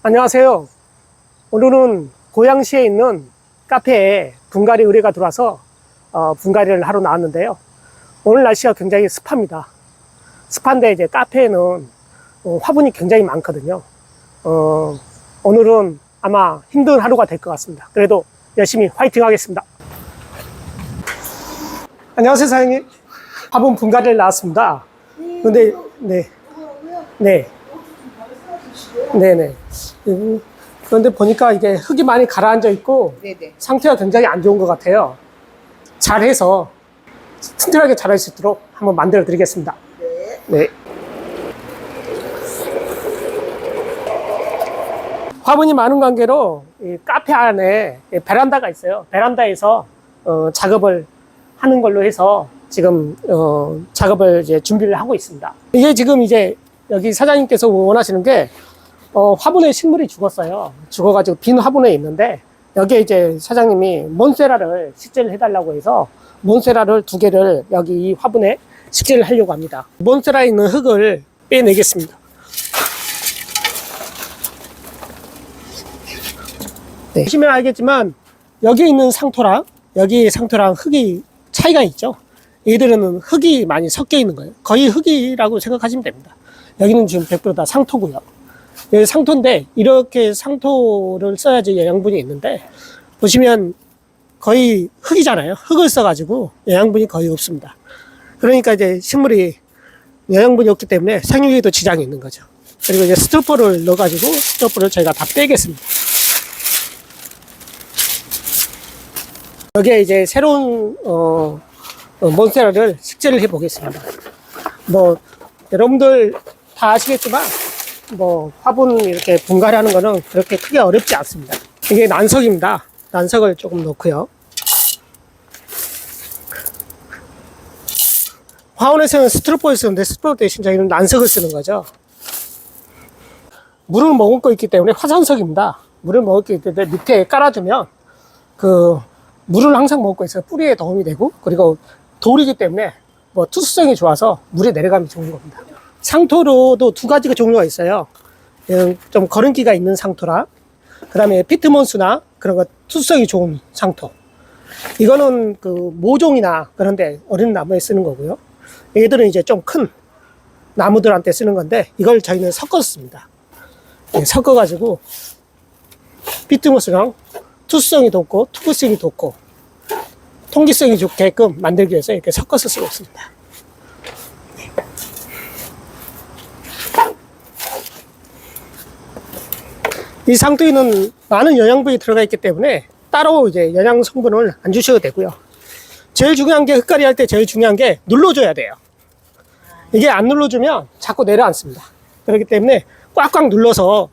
안녕하세요. 오늘은 고양시에 있는 카페에 분갈이 의뢰가 들어와서 분갈이를 하러 나왔는데요. 오늘 날씨가 굉장히 습합니다. 습한데 이제 카페에는 화분이 굉장히 많거든요. 오늘은 아마 힘든 하루가 될 것 같습니다. 그래도 열심히 화이팅 하겠습니다. 안녕하세요, 사장님. 화분 분갈이를 나왔습니다. 근데 네. 네네. 그런데 보니까 이게 흙이 많이 가라앉아 있고 네네. 상태가 굉장히 안 좋은 것 같아요. 잘해서 튼튼하게 자랄 수 있도록 한번 만들어 드리겠습니다. 네. 네. 화분이 많은 관계로 이 카페 안에 베란다가 있어요. 베란다에서 작업을 하는 걸로 해서 지금 작업을 이제 준비를 하고 있습니다. 이게 지금 이제 여기 사장님께서 원하시는 게 화분에 식물이 죽었어요. 죽어가지고 빈 화분에 있는데 여기에 이제 사장님이 몬세라를 식재를 해달라고 해서 몬세라를 2개를 여기 이 화분에 식재를 하려고 합니다. 몬세라에 있는 흙을 빼내겠습니다. 네. 보시면 알겠지만 여기에 있는 상토랑 여기 상토랑 흙이 차이가 있죠. 얘들은 흙이 많이 섞여 있는 거예요. 거의 흙이라고 생각하시면 됩니다. 여기는 지금 100% 다 상토고요. 여기 상토인데 이렇게 상토를 써야지 영양분이 있는데 보시면 거의 흙이잖아요. 흙을 써가지고 영양분이 거의 없습니다. 그러니까 이제 식물이 영양분이 없기 때문에 생육에도 지장이 있는 거죠. 그리고 이제 스토퍼를 넣어가지고 스토퍼를 저희가 다 빼겠습니다. 여기에 이제 새로운 몬스테라를 식재를 해 보겠습니다. 뭐 여러분들 다 아시겠지만 뭐 화분 이렇게 분갈이하는 거는 그렇게 크게 어렵지 않습니다. 이게 난석입니다. 난석을 조금 넣고요. 화원에서는 스티로폼을 쓰는데 스티로폼 대신 저희는 난석을 쓰는 거죠. 물을 머금고 있기 때문에 화산석입니다. 물을 머금고 있기 때문에 밑에 깔아주면 물을 항상 머금고 있어서 뿌리에 도움이 되고, 그리고 돌이기 때문에 뭐 투수성이 좋아서 물에 내려가면 좋은 겁니다. 상토로도 2가지가 종류가 있어요. 좀 거름기가 있는 상토랑, 그 다음에 피트몬스나 그런 거 투수성이 좋은 상토. 이거는 모종이나 그런데 어린 나무에 쓰는 거고요. 얘들은 이제 좀 큰 나무들한테 쓰는 건데, 이걸 저희는 섞었습니다. 네, 섞어가지고 피트몬스랑 투수성이 돋고 투구성이 돋고 통기성이 좋게끔 만들기 위해서 이렇게 섞어서 쓰고 있습니다. 이 상토에는 많은 영양분이 들어가 있기 때문에 따로 이제 영양 성분을 안 주셔도 되고요. 제일 중요한 게 흙갈이 할 때 제일 중요한 게 눌러줘야 돼요. 이게 안 눌러주면 자꾸 내려앉습니다. 그렇기 때문에 꽉꽉 눌러서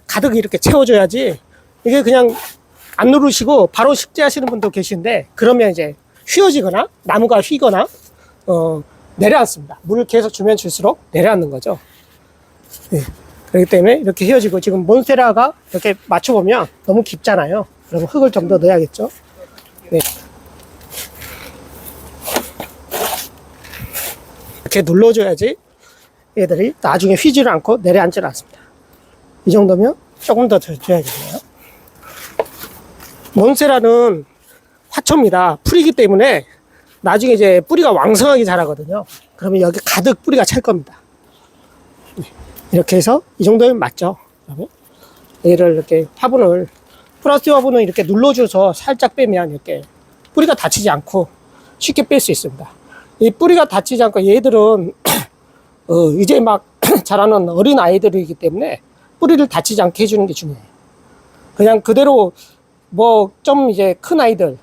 가득 이렇게 채워줘야지. 이게 그냥 안 누르시고 바로 식재하시는 분도 계신데 그러면 이제 휘어지거나 나무가 휘거나 내려앉습니다. 물을 계속 주면 줄수록 내려앉는 거죠. 네. 그렇기 때문에 이렇게 휘어지고, 지금 몬스테라가 이렇게 맞춰보면 너무 깊잖아요. 그럼 흙을 좀 더 넣어야겠죠. 네. 이렇게 눌러줘야지 얘들이 나중에 휘지를 않고 내려앉지를 않습니다. 이 정도면 조금 더 줘야겠네요. 몬스테라는 화초입니다. 풀이기 때문에 나중에 이제 뿌리가 왕성하게 자라거든요. 그러면 여기 가득 뿌리가 찰 겁니다. 이렇게 해서 이 정도면 맞죠. 그러면 얘를 이렇게 플라스틱 화분을 이렇게 눌러줘서 살짝 빼면 이렇게 뿌리가 다치지 않고 쉽게 뺄 수 있습니다. 이 뿌리가 다치지 않고 얘들은 이제 막 자라는 어린 아이들이기 때문에 뿌리를 다치지 않게 해주는 게 중요해요. 그냥 그대로 뭐 좀 이제 큰 아이들은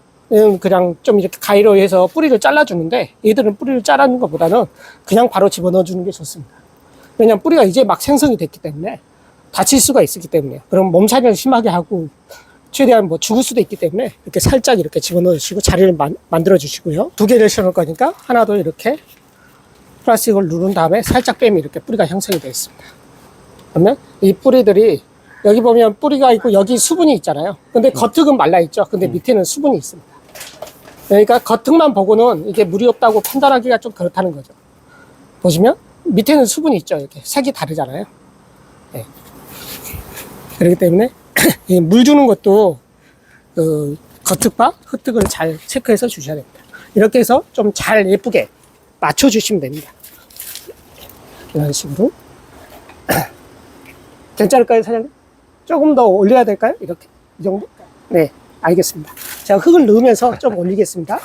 그냥 좀 이렇게 가위로 해서 뿌리를 잘라주는데, 얘들은 뿌리를 자르는 것보다는 그냥 바로 집어넣어 주는 게 좋습니다. 왜냐면 뿌리가 이제 막 생성이 됐기 때문에 다칠 수가 있기 때문에, 그럼 몸살을 심하게 하고 최대한 뭐 죽을 수도 있기 때문에 이렇게 살짝 이렇게 집어넣어 주시고 자리를 만들어 주시고요. 2개를 씌워놓을 거니까 하나도 이렇게 플라스틱을 누른 다음에 살짝 빼면 이렇게 뿌리가 형성이 되어 있습니다. 그러면 이 뿌리들이 여기 보면 뿌리가 있고 여기 수분이 있잖아요. 근데 겉흙은 말라 있죠. 근데 밑에는 수분이 있습니다. 그러니까 겉흙만 보고는 이게 물이 없다고 판단하기가 좀 그렇다는 거죠. 보시면 밑에는 수분이 있죠. 이렇게 색이 다르잖아요. 네. 그렇기 때문에 이 물 주는 것도 겉흙과 흙흙을 잘 체크해서 주셔야 됩니다. 이렇게 해서 좀 잘 예쁘게 맞춰주시면 됩니다. 이런 식으로. 괜찮을까요, 사장님? 조금 더 올려야 될까요? 이렇게. 이 정도? 네, 알겠습니다. 제가 흙을 넣으면서 좀 올리겠습니다.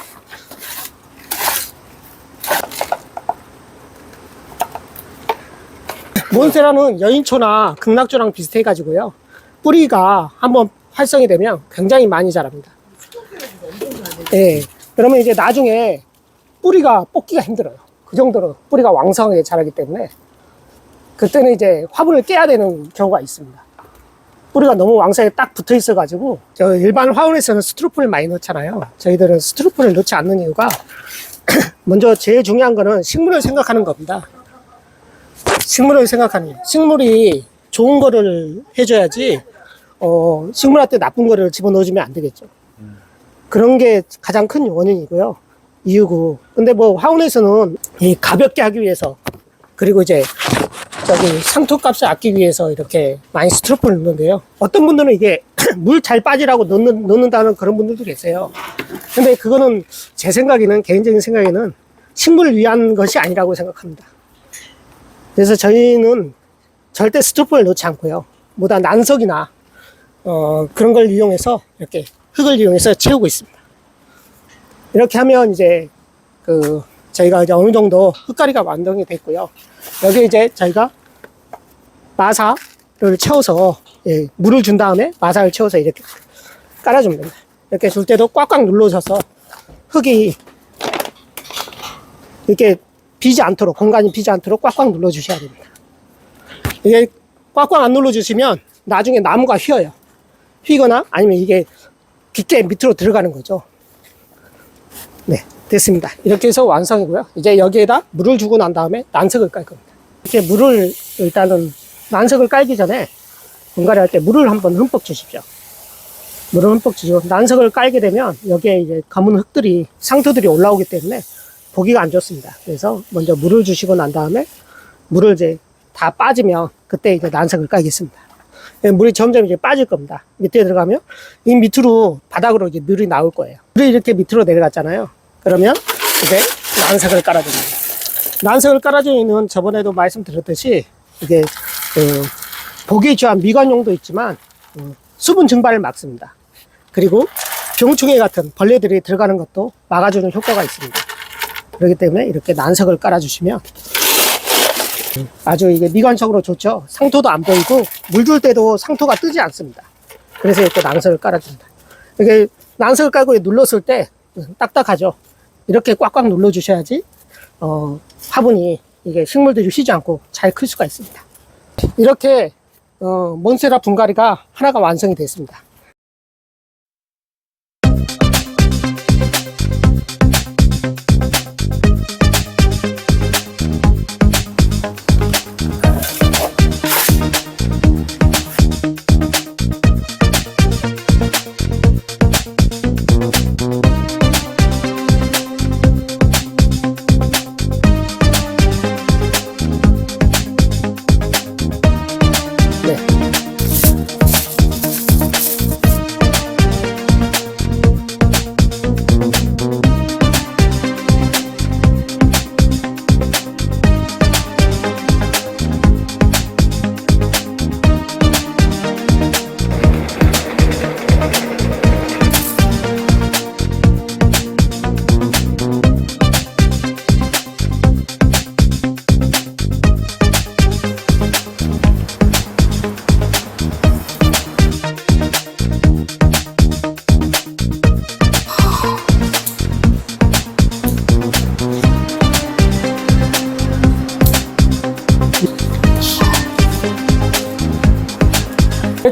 몬스테라는 여인초나 극락초랑 비슷해가지고요. 뿌리가 한번 활성이 되면 굉장히 많이 자랍니다. 네, 그러면 이제 나중에 뿌리가 뽑기가 힘들어요. 그 정도로 뿌리가 왕성하게 자라기 때문에 그때는 이제 화분을 깨야 되는 경우가 있습니다. 뿌리가 너무 왕성하게 딱 붙어 있어가지고 저 일반 화분에서는 스티로폼을 많이 넣잖아요. 저희들은 스티로폼을 넣지 않는 이유가 먼저 제일 중요한 거는 식물을 생각하는 겁니다. 식물을 생각하는, 식물이 좋은 거를 해줘야지 식물한테 나쁜 거를 집어넣어주면 안 되겠죠. 그런 게 가장 큰 원인이고요. 이유고. 근데 뭐 화원에서는 이 가볍게 하기 위해서, 그리고 이제 저기 상토 값을 아끼기 위해서 이렇게 많이 스티로폼을 넣는데요. 어떤 분들은 이게 물 잘 빠지라고 넣는다는 그런 분들도 계세요. 근데 그거는 제 생각에는, 개인적인 생각에는 식물을 위한 것이 아니라고 생각합니다. 그래서 저희는 절대 스티로폼을 넣지 않고요. 보다 난석이나 그런 걸 이용해서 이렇게 흙을 이용해서 채우고 있습니다. 이렇게 하면 이제 저희가 이제 어느 정도 흙가리가 완성이 됐고요. 여기 이제 저희가 마사를 채워서, 예, 물을 준 다음에 마사를 채워서 이렇게 깔아주면 됩니다. 이렇게 줄 때도 꽉꽉 눌러줘서 흙이 이렇게 비지 않도록, 공간이 비지 않도록 꽉꽉 눌러주셔야 됩니다. 이게 꽉꽉 안 눌러주시면 나중에 나무가 휘어요. 휘거나 아니면 이게 깊게 밑으로 들어가는 거죠. 네, 됐습니다. 이렇게 해서 완성이고요. 이제 여기에다 물을 주고 난 다음에 난석을 깔 겁니다. 이렇게 물을, 일단은 난석을 깔기 전에 분갈이 할 때 물을 한번 흠뻑 주십시오. 물을 흠뻑 주시고 난석을 깔게 되면 여기에 이제 검은 흙들이, 상토들이 올라오기 때문에 보기가 안 좋습니다. 그래서 먼저 물을 주시고 난 다음에 물을 이제 다 빠지면 그때 이제 난석을 깔겠습니다. 물이 점점 이제 빠질 겁니다. 밑에 들어가면 이 밑으로, 바닥으로 이제 물이 나올 거예요. 물이 이렇게 밑으로 내려갔잖아요. 그러면 이제 난석을 깔아줍니다. 난석을 깔아주는, 저번에도 말씀드렸듯이 이게 보기에 좋은 미관용도 있지만 수분 증발을 막습니다. 그리고 병충해 같은 벌레들이 들어가는 것도 막아주는 효과가 있습니다. 그렇기 때문에 이렇게 난석을 깔아주시면 아주 이게 미관적으로 좋죠. 상토도 안 보이고 물 줄 때도 상토가 뜨지 않습니다. 그래서 이렇게 난석을 깔아줍니다. 이게 난석을 깔고 눌렀을 때 딱딱하죠. 이렇게 꽉꽉 눌러주셔야지 화분이, 이게 식물들이 휘지 않고 잘 클 수가 있습니다. 이렇게 몬스테라 분갈이가 하나가 완성이 됐습니다.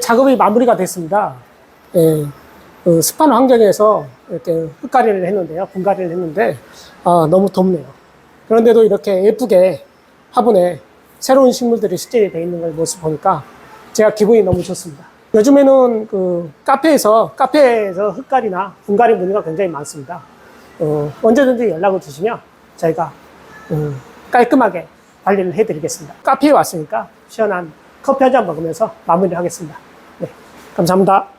작업이 마무리가 됐습니다. 예, 습한 환경에서 이렇게 흙가리를 했는데요. 분갈이를 했는데, 너무 덥네요. 그런데도 이렇게 예쁘게 화분에 새로운 식물들이 수정이 되어 있는 걸 모습 보니까 제가 기분이 너무 좋습니다. 요즘에는 카페에서 흙가리나 분갈이 문의가 굉장히 많습니다. 언제든지 연락을 주시면 저희가 깔끔하게 관리를 해드리겠습니다. 카페에 왔으니까 시원한 커피 한 잔 먹으면서 마무리를 하겠습니다. 감사합니다.